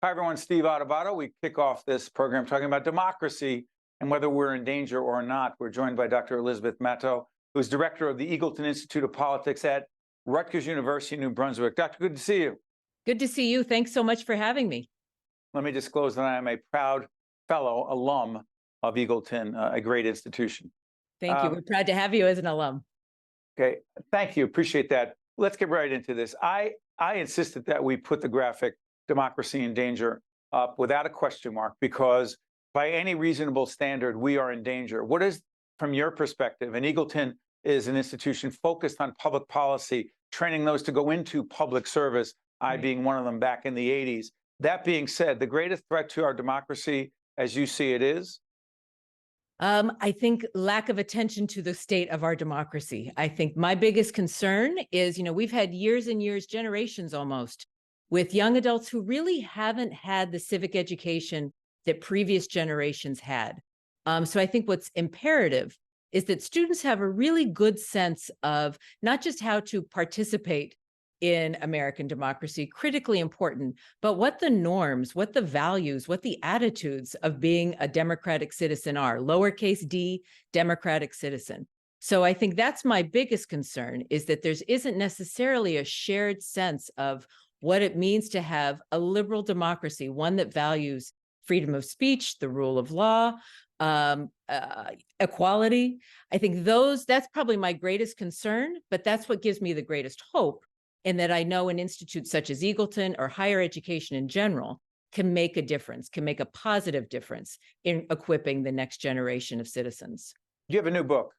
Hi, everyone. Steve Adubato. We kick off this program talking about democracy and whether we're in danger or not. We're joined by Dr. Elizabeth Matto, who's director of the Eagleton Institute of Politics at Rutgers University, New Brunswick. Doctor, good to see you. Good to see you. Thanks so much for having me. Let me disclose that I am a proud fellow alum of Eagleton, a great institution. Thank you. We're proud to have you as an alum. Okay, thank you. Appreciate that. Let's get right into this. I insisted that we put the graphic "Democracy in Danger" up without a question mark, because by any reasonable standard, we are in danger. What is, from your perspective, and Eagleton is an institution focused on public policy, training those to go into public service, I being one of them back in the 80s. That being said, the greatest threat to our democracy, as you see it, is? I think lack of attention to the state of our democracy. I think my biggest concern is, we've had years and years, generations almost, with young adults who really haven't had the civic education that previous generations had. So I think what's imperative is that students have a really good sense of not just how to participate in American democracy, critically important, but what the norms, what the values, what the attitudes of being a democratic citizen are, lowercase d, democratic citizen. So I think that's my biggest concern, is that there isn't necessarily a shared sense of what it means to have a liberal democracy, one that values freedom of speech, the rule of law, equality. I think that's probably my greatest concern, but that's what gives me the greatest hope, in that I know an institute such as Eagleton, or higher education in general, can make a difference, can make a positive difference in equipping the next generation of citizens. You have a new book.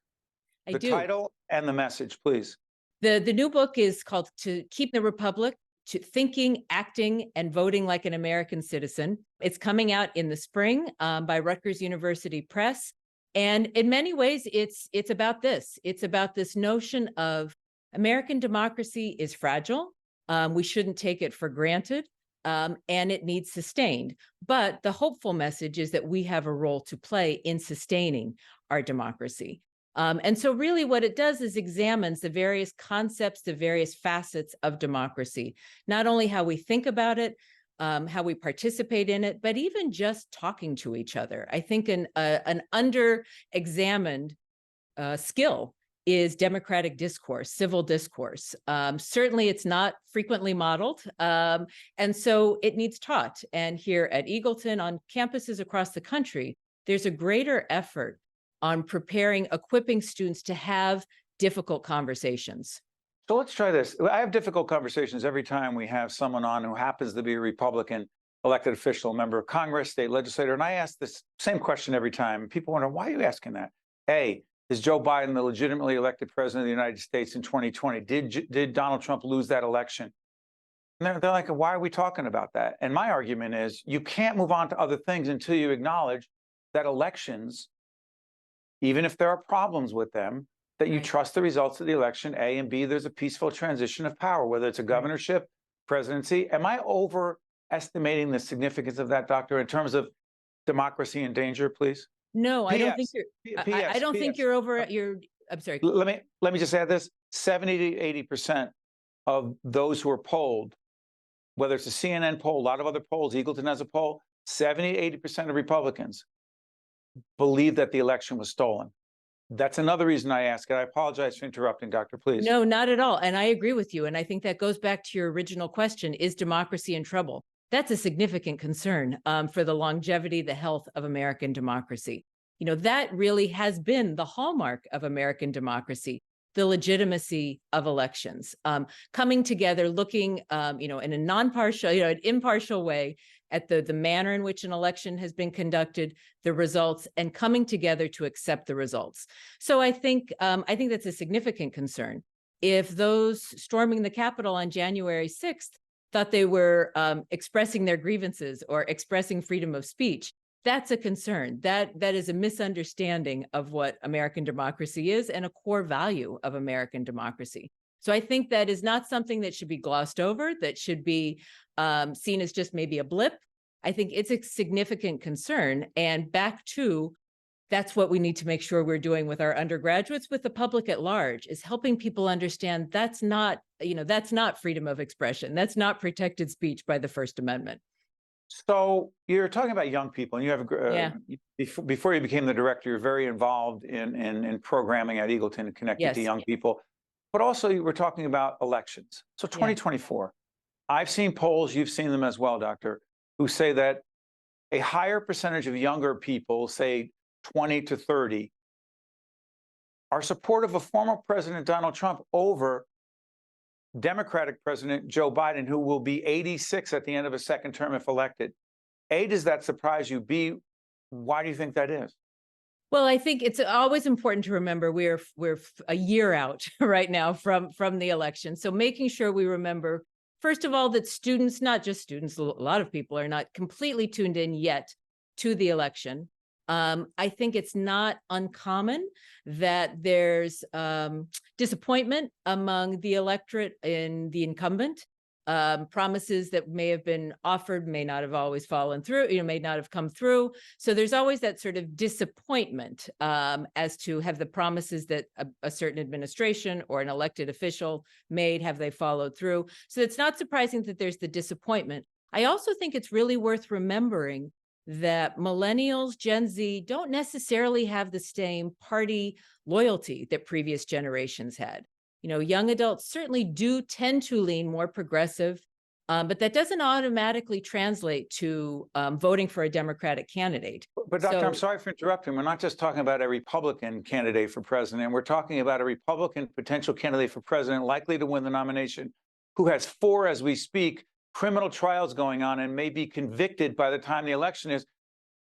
I The do. title and the message, please. The new book is called "To Keep the Republic, to Thinking, Acting, and Voting Like an American Citizen." It's coming out in the spring by Rutgers University Press. And in many ways, it's about this. It's about this notion of American democracy is fragile. We shouldn't take it for granted, and it needs sustained. But the hopeful message is that we have a role to play in sustaining our democracy. And so really what it does is examines the various concepts, the various facets of democracy, not only how we think about it, how we participate in it, but even just talking to each other. I think an under-examined skill is democratic discourse, civil discourse. Certainly it's not frequently modeled, and so it needs taught. And here at Eagleton, on campuses across the country, there's a greater effort on equipping students to have difficult conversations. So let's try this. I have difficult conversations every time we have someone on who happens to be a Republican elected official, member of Congress, state legislator, and I ask this same question every time. People wonder, why are you asking that? A, is Joe Biden the legitimately elected president of the United States in 2020? Did Donald Trump lose that election? And they're like, why are we talking about that? And my argument is, you can't move on to other things until you acknowledge that elections, even if there are problems with them, that you trust the results of the election, A, and B, there's a peaceful transition of power, whether it's a governorship, presidency. Am I overestimating the significance of that, doctor, in terms of democracy in danger, please? No, I don't think I don't think you're I'm sorry. Let me just add this. 70 to 80% of those who are polled, whether it's a CNN poll, a lot of other polls, Eagleton has a poll, 70 to 80% of Republicans believe that the election was stolen. That's another reason I ask it. I apologize for interrupting, doctor, please. No, not at all. And I agree with you. And I think that goes back to your original question, is democracy in trouble? That's a significant concern for the longevity, the health of American democracy. That really has been the hallmark of American democracy, the legitimacy of elections, coming together, looking, in a non-partial, an impartial way at the manner in which an election has been conducted, the results, and coming together to accept the results. So I think that's a significant concern. If those storming the Capitol on January 6th thought they were expressing their grievances or expressing freedom of speech, that's a concern. That is a misunderstanding of what American democracy is and a core value of American democracy. So I think that is not something that should be glossed over, that should be seen as just maybe a blip. I think it's a significant concern. And back to, that's what we need to make sure we're doing with our undergraduates, with the public at large, is helping people understand that's not freedom of expression. That's not protected speech by the First Amendment. So you're talking about young people, and you have Yeah. before you became the director, you're very involved in programming at Eagleton and connecting to Yes. young people. But also, you were talking about elections. So Yeah. 2024, I've seen polls, you've seen them as well, Doctor, who say that a higher percentage of younger people, say 20 to 30, are supportive of former President Donald Trump over Democratic President Joe Biden, who will be 86 at the end of a second term if elected. A, does that surprise you? B, why do you think that is? Well, I think it's always important to remember we're a year out right now from the election. So making sure we remember, first of all, that students, not just students, a lot of people are not completely tuned in yet to the election. I think it's not uncommon that there's disappointment among the electorate in the incumbent. Promises that may have been offered may not have always fallen through, may not have come through. So there's always that sort of disappointment as to have the promises that a certain administration or an elected official made, have they followed through? So it's not surprising that there's the disappointment. I also think it's really worth remembering that millennials, Gen Z, don't necessarily have the same party loyalty that previous generations had. Young adults certainly do tend to lean more progressive, but that doesn't automatically translate to voting for a Democratic candidate. But Doctor, I'm sorry for interrupting. We're not just talking about a Republican candidate for president. We're talking about a Republican potential candidate for president likely to win the nomination, who has 4, as we speak, criminal trials going on and may be convicted by the time the election is.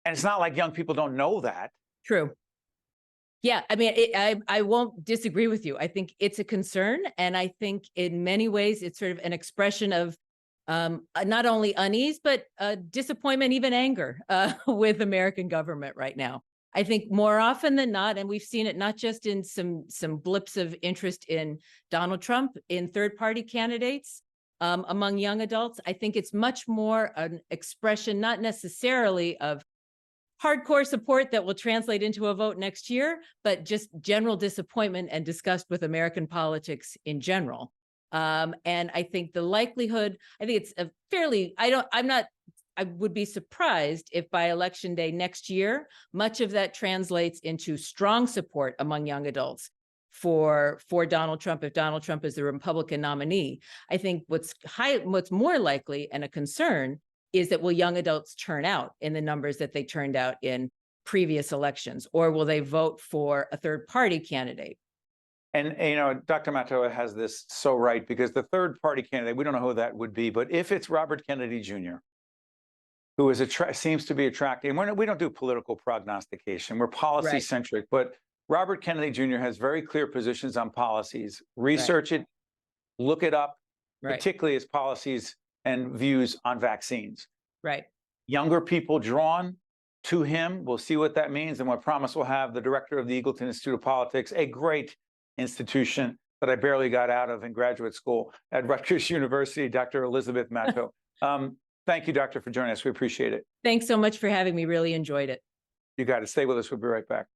And it's not like young people don't know that. True. Yeah, I mean, I won't disagree with you. I think it's a concern. And I think in many ways, it's sort of an expression of not only unease, but disappointment, even anger with American government right now. I think more often than not, and we've seen it not just in some blips of interest in Donald Trump, in third-party candidates among young adults, I think it's much more an expression, not necessarily of hardcore support that will translate into a vote next year, but just general disappointment and disgust with American politics in general. And I think the likelihood, I think it's a fairly, I would be surprised if by election day next year, much of that translates into strong support among young adults for Donald Trump, if Donald Trump is the Republican nominee. I think what's more likely and a concern is that will young adults turn out in the numbers that they turned out in previous elections, or will they vote for a third party candidate? And, Dr. Matto has this so right, because the third party candidate, we don't know who that would be, but if it's Robert Kennedy Jr., who is seems to be attractive, and we don't do political prognostication, we're policy centric, but Robert Kennedy Jr. has very clear positions on policies. Research it, look it up, particularly his policies and views on vaccines. Right. Younger people drawn to him. We'll see what that means. And I promise we'll have the director of the Eagleton Institute of Politics, a great institution that I barely got out of in graduate school at Rutgers University, Dr. Elizabeth Matto. Thank you, Doctor, for joining us. We appreciate it. Thanks so much for having me. Really enjoyed it. You got it. Stay with us. We'll be right back.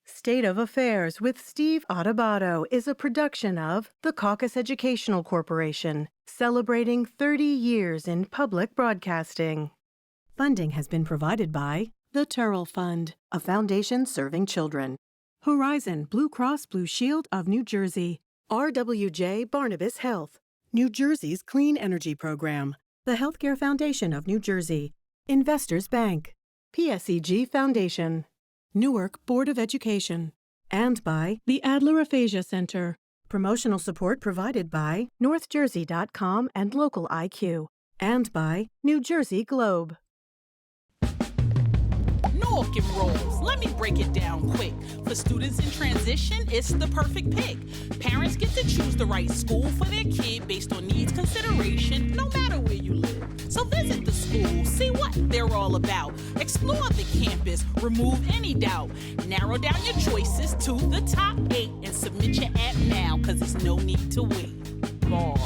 State of Affairs with Steve Adubato is a production of the Caucus Educational Corporation, celebrating 30 years in public broadcasting. Funding has been provided by the Turrell Fund, a foundation serving children, Horizon Blue Cross Blue Shield of New Jersey, RWJ Barnabas Health, New Jersey's Clean Energy Program, the Healthcare Foundation of New Jersey, Investors Bank, PSEG Foundation, Newark Board of Education, and by the Adler Aphasia Center. Promotional support provided by NorthJersey.com and Local IQ, and by New Jersey Globe. Nork and Rolls. Let me break it down quick. For students in transition, it's the perfect pick. Parents get to choose the right school for their kid based on needs consideration, no matter where you live. So visit the school, see what they're all about. Explore the campus, remove any doubt. Narrow down your choices to the top 8 and submit your app now, cause there's no need to wait. Bars.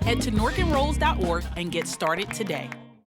Head to norkandrolls.org and get started today.